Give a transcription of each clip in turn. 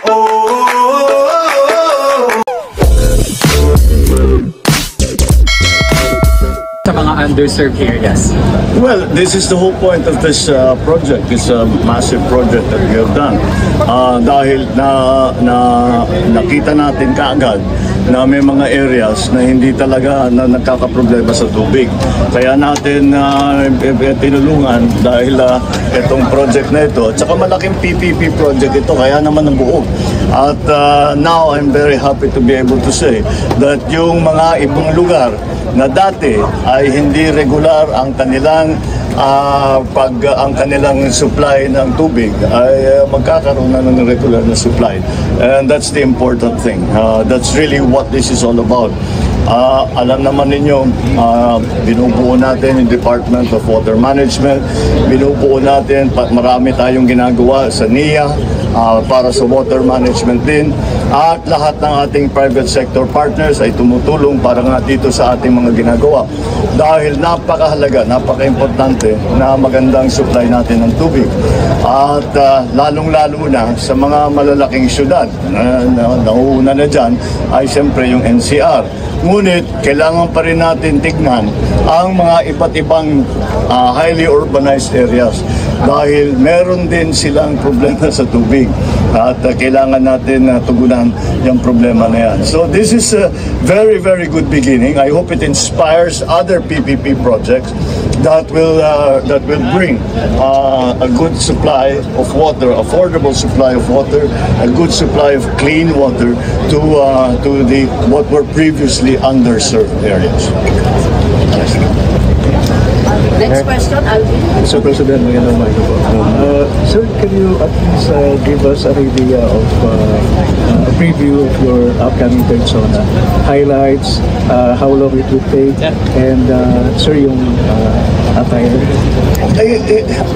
Sa mga underserved areas? Well, this is the whole point of this project. It's a massive project that we have done. Dahil nakita natin kaagad na may mga areas na hindi talaga nagkakaproblema sa tubig. Kaya natin tinulungan dahil itong project na ito. At saka malaking PPP project ito, kaya naman nabuo. At now I'm very happy to be able to say that yung mga ibang lugar na dati ay hindi regular ang kanilang supply ng tubig ay magkakaroon na ng regular na supply, and that's the important thing. That's really what this is all about. Alam naman ninyo, binubuo natin yung Department of Water Management, binubuo natin, marami tayong ginagawa sa NIA para sa water management din, at lahat ng ating private sector partners ay tumutulong para nga dito sa ating mga ginagawa, dahil napakahalaga, napaka-importante na magandang supply natin ng tubig, at lalong-lalo na sa mga malalaking syudad na nauuna na dyan ay siyempre yung NCR. Ngunit kailangan pa rin natin tignan ang mga iba't ibang highly urbanized areas, dahil meron din silang problema sa tubig, at kailangan natin tugunan yung problema na yan. So this is a very, very good beginning. I hope it inspires other PPP projects that will bring a good supply of water, affordable supply of water, a good supply of clean water to the what were previously underserved areas. Next question, Alvin. Mr. President, magandang umaga. Sir, can you at least give us an idea of a preview of your upcoming third SONA? Highlights, how long it will take, and sir, yung attire?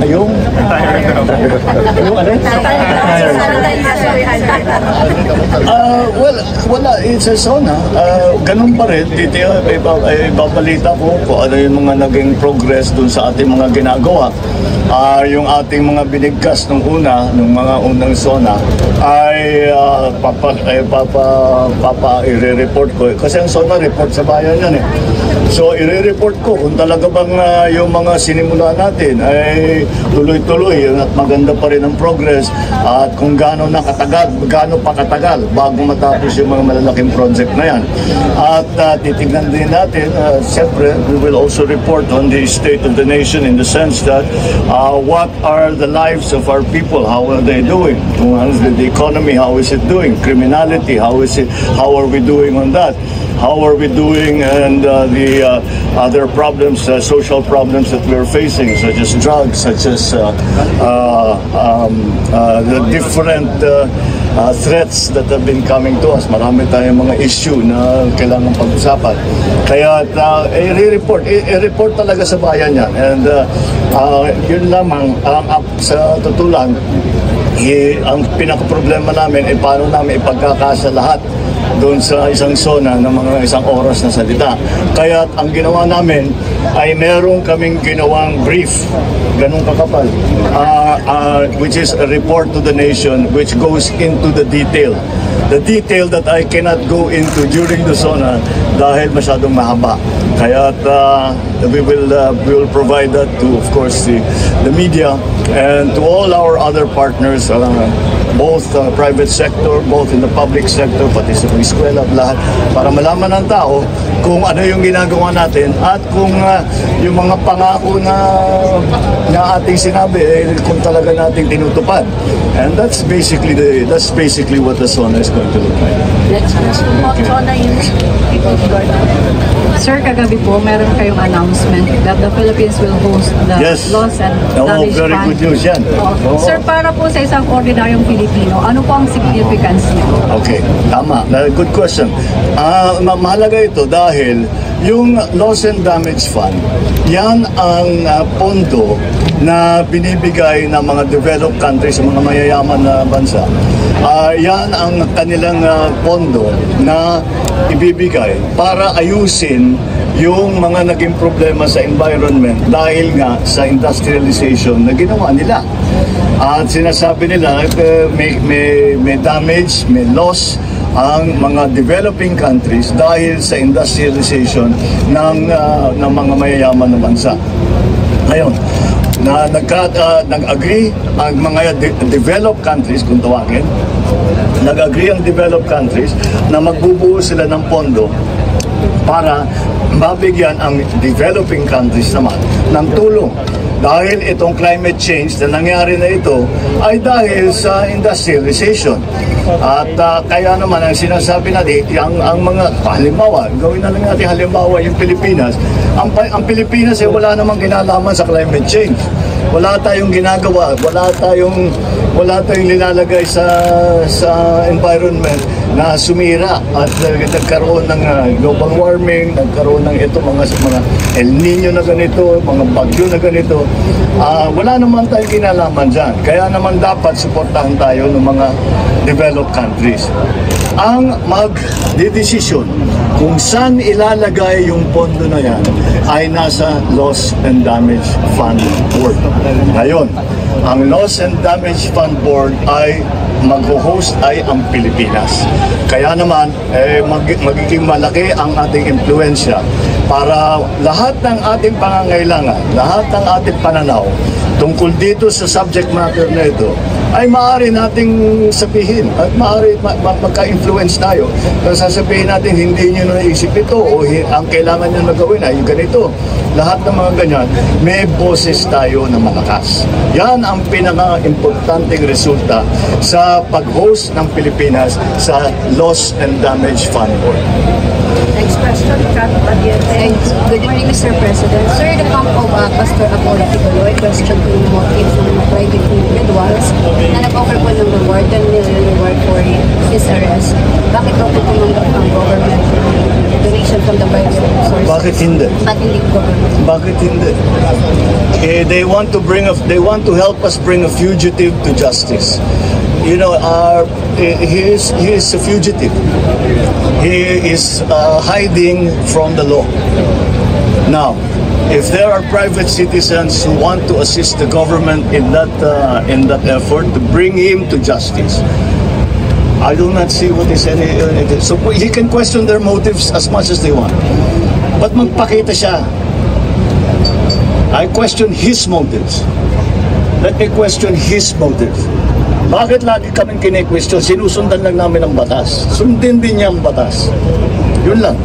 Yung well, wala, it's a SONA. Ganun pa rin, ibabalita ko kung ano yung mga naging progress dun sa ating mga ginagawa. Yung ating mga binigkas nung mga unang SONA ay i-report ko. Kasi ang SONA report sa bayan yan eh. So i-report ko kung talaga bang yung mga sinimula natin ay tuloy-tuloy at maganda pa rin ang progress, at kung gaano pa katagal bago matapos yung mga malalaking project na yan. At titignan din natin, siyempre, we will also report on the state of the nation in the sense that what are the lives of our people, how are they doing, the economy, how is it doing, criminality, how are we doing on that, how are we doing, and the other problems, social problems that we're facing, such as drugs, such as the different threats that have been coming to us. Marami tayong mga issue na kailangan pag-usapan. Kaya i-report talaga sa bayan yan. And yun lamang, sa tutulan, ang pinaka-problema namin ay paano namin ipagkakasa lahat doon sa isang SONA ng mga isang oras na salita. Kaya ang ginawa namin ay meron kaming ginawang brief, ganun kakapal, which is a report to the nation which goes into the detail. The detail that I cannot go into during the SONA dahil masyadong mahaba. Kaya we will provide that to, of course, the media and to all our other partners, both private sector, both in the public sector, pati sa mga eskwela at lahat, para malaman ng tao kung ano yung ginagawa natin at kung yung mga pangako na ating sinabi kung talaga nating tinutupad. And that's basically what the SONA is going to look like. Next question, SONA Sir, kagabi po, meron kayong announcement that the Philippines will host the Lost and Damaged very good news yan. Sir, para po sa isang ordinaryong Pilipino, ano po ang significance niyo? Okay, tama. Good question. Mahalaga ito dahil yung Loss and Damage Fund, yan ang pondo na binibigay ng mga developed countries, mga mayayaman na bansa. Yan ang kanilang pondo na ibibigay para ayusin yung mga naging problema sa environment dahil nga sa industrialization na ginawa nila. At sinasabi nila may damage, may loss ang mga developing countries dahil sa industrialization ng mga mayayaman na bansa. Ngayon, nag-agree ang mga developed countries, kung tawagin, nag-agree ang developed countries na magbubuo sila ng pondo para mabigyan ang developing countries naman ng tulong. Dahil itong climate change na nangyari na ito ay dahil sa industrialization. At kaya naman ang sinasabi natin, ang mga halimbawa, gawin na lang natin halimbawa yung Pilipinas. Ang Pilipinas ay wala namang kinalaman sa climate change. Wala tayong ginagawa, wala tayong nilalagay sa environment na sumira at nagkaroon ng global warming, nagkaroon ng mga El Nino na ganito, mga bagyo na ganito. Wala naman tayong kinalaman dyan. Kaya naman dapat suportahan tayo ng mga developed countries. Ang magdidesisyon kung saan ilalagay yung pondo na yan ay nasa Loss and Damage Fund Board. Ngayon, ang Loss and Damage Fund Board ay mag-host ay ang Pilipinas. Kaya naman, magiging malaki ang ating impluensya para lahat ng ating pangangailangan, lahat ng ating pananaw tungkol dito sa subject matter na ito ay maaari nating sabihin at maaari magka-influence tayo. Kung sasabihin natin hindi nyo naisip ito o ang kailangan nyo na gawin ay ganito. Lahat ng mga ganyan, may boses tayo na malakas. Yan ang pinaka-importanting resulta sa pag-host ng Pilipinas sa Loss and Damage Fund Board. Next question, Kat Badiente. Good evening, Mr. President. Sir, the camp of Pastor Apollo Tibuloy question to yung motives ng mga private individuals na nag-offer po ng reward, 10 million reward for his arrest. Bakit daw po tumanggap ang government donation from the private sources? Bakit hindi? Bakit hindi government? Bakit hindi? They want to help us bring a fugitive to justice. You know, he is a fugitive. He is hiding from the law. Now, if there are private citizens who want to assist the government in that effort to bring him to justice, I do not see what is any. So he can question their motives as much as they want, but magpakita siya. I question his motives. Let me question his motives. Bakit lagi kaming kine-question? Sinusundan lang namin ang batas. Sundin din niya ang batas. Yun lang.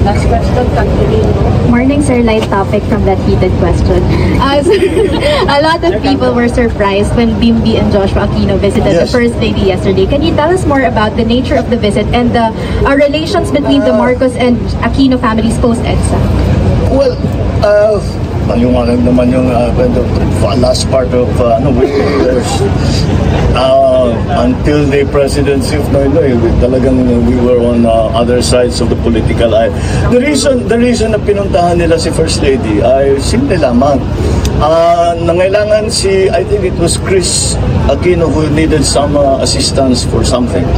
Last question, Catherine. Morning, sir. Light topic from that heated question. A lot of people were surprised when Bimbi and Joshua Aquino visited the Yes. First Lady yesterday. Can you tell us more about the nature of the visit and the relations between the Marcos and Aquino families post-EDSA? Well, paliwanag naman yung last part of until the presidency of Noynoy, talagang we were on other sides of the political aisle. The reason na pinuntahan nila si First Lady ay simple lamang. Nangailangan I think it was Chris Aquino who needed some assistance for something.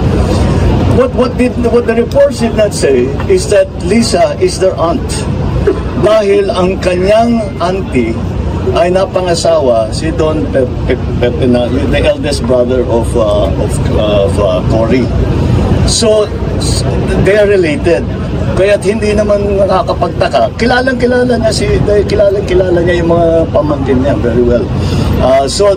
What the reports did not say is that Lisa is their aunt. Dahil ang kanyang auntie ay napangasawa si Don Pepe na the eldest brother of Cory. So they are related. Kaya't hindi naman nakakapagtaka. Kilalang kilala niya yung mga pamangkin niya very well. So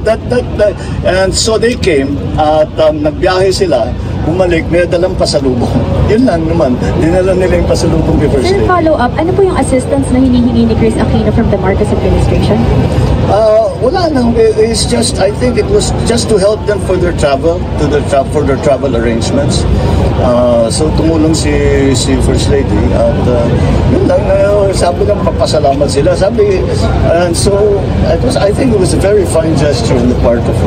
they came at nagbiyahe sila. Bumalik, may dalang pasalubong. Yun lang naman. Dinala nila yung pasalubong kay First Sir, Lady. follow-up, ano po yung assistance na hinihingi ni Chris Aquino from the Marcos administration? Wala nang. It's just, I think it was just to help them for their travel, for their travel arrangements. So tumulong si First Lady at yun lang, sabi lang papasalamat sila. And so I think it was a very fine gesture on the part of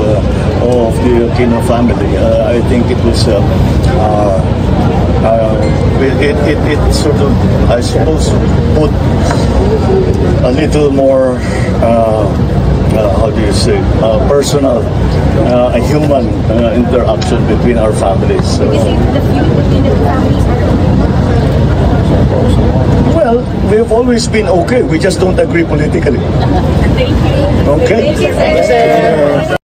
the Aquino family. I think it was it sort of, I suppose, put a little more, how do you say, personal, a human interaction between our families. So, The feud between the two families well, we've always been okay. We just don't agree politically. Thank you. Okay. Thank you, sir.